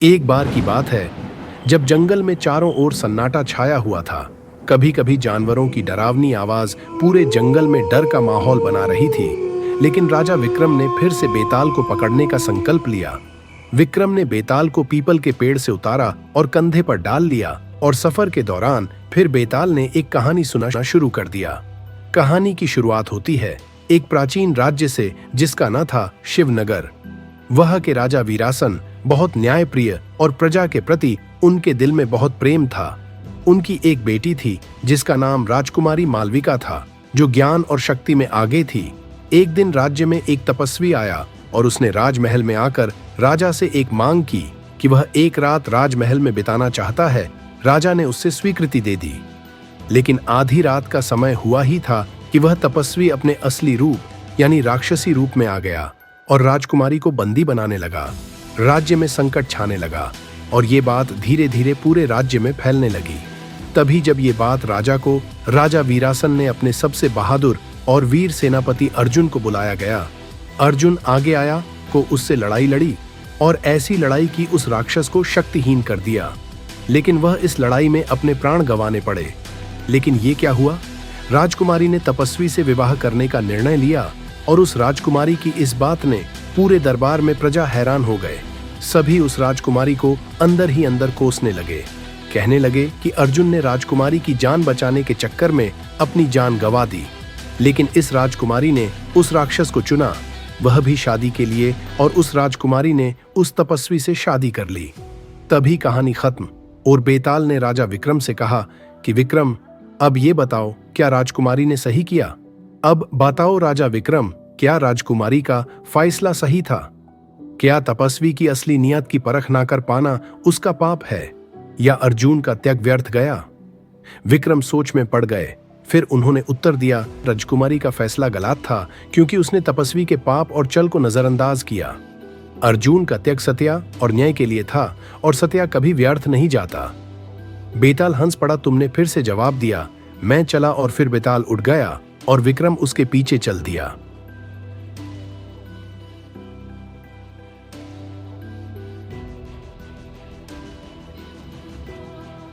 एक बार की बात है जब जंगल में चारों ओर सन्नाटा छाया हुआ था। कभी कभी जानवरों की डरावनी आवाज पूरे जंगल में डर का माहौल बना रही थी। लेकिन राजा विक्रम ने फिर से बेताल को पकड़ने का संकल्प लिया। विक्रम ने बेताल को पीपल के पेड़ से उतारा और कंधे पर डाल लिया और सफर के दौरान फिर बेताल ने एक कहानी सुनाना शुरू कर दिया। कहानी की शुरुआत होती है एक प्राचीन राज्य से जिसका नाम था शिवनगर। वह के राजा वीरासन बहुत न्यायप्रिय और प्रजा के प्रति उनके दिल में बहुत प्रेम था। उनकी एक बेटी थी जिसका नाम राजकुमारी मालविका था, जो ज्ञान और शक्ति में आगे थी। एक दिन राज्य में एक तपस्वी आया और उसने राजमहल में आकर राजा से एक मांग की कि वह एक रात राजमहल में बिताना चाहता है। राजा ने उससे स्वीकृति दे दी। लेकिन आधी रात का समय हुआ ही था कि वह तपस्वी अपने असली रूप यानी राक्षसी रूप में आ गया और राजकुमारी को बंदी बनाने लगा। राज्य में संकट छाने लगा और ये बात धीरे धीरे पूरे राज्य में फैलने लगी। तभी जब ये बात राजा वीरासन ने अपने सबसे बहादुर और वीर सेनापति अर्जुन को बुलाया गया। अर्जुन आगे आया को उससे लड़ाई लड़ी और ऐसी लड़ाई की उस राक्षस को शक्तिहीन कर दिया। लेकिन वह इस लड़ाई में अपने प्राण गंवाने पड़े। लेकिन ये क्या हुआ? राजकुमारी ने तपस्वी से विवाह करने का निर्णय लिया और उस राजकुमारी की इस बात ने पूरे दरबार में प्रजा हैरान हो गए। सभी उस राजकुमारी को अंदर ही अंदर कोसने लगे। कहने लगे कि अर्जुन ने राजकुमारी की जान बचाने के चक्कर में अपनी जान गंवा दी। लेकिन इस राजकुमारी ने उस राक्षस को चुना, वह भी शादी के लिए, और उस राजकुमारी ने उस तपस्वी से शादी कर ली। तभी कहानी खत्म और बेताल ने राजा विक्रम से कहा कि विक्रम, अब ये बताओ क्या राजकुमारी ने सही किया? अब बताओ राजा विक्रम, क्या राजकुमारी का फैसला सही था? क्या तपस्वी की असली नियत की परख ना कर पाना उसका पाप है, या अर्जुन का त्याग व्यर्थ गया? विक्रम सोच में पड़ गए। फिर उन्होंने उत्तर दिया, राजकुमारी का फैसला गलत था क्योंकि उसने तपस्वी के पाप और छल को नजरअंदाज किया। अर्जुन का त्याग सत्य और न्याय के लिए था और सत्य कभी व्यर्थ नहीं जाता। बेताल हंस पड़ा। तुमने फिर से जवाब दिया। मैं चला और फिर बेताल उठ गया और विक्रम उसके पीछे चल दिया।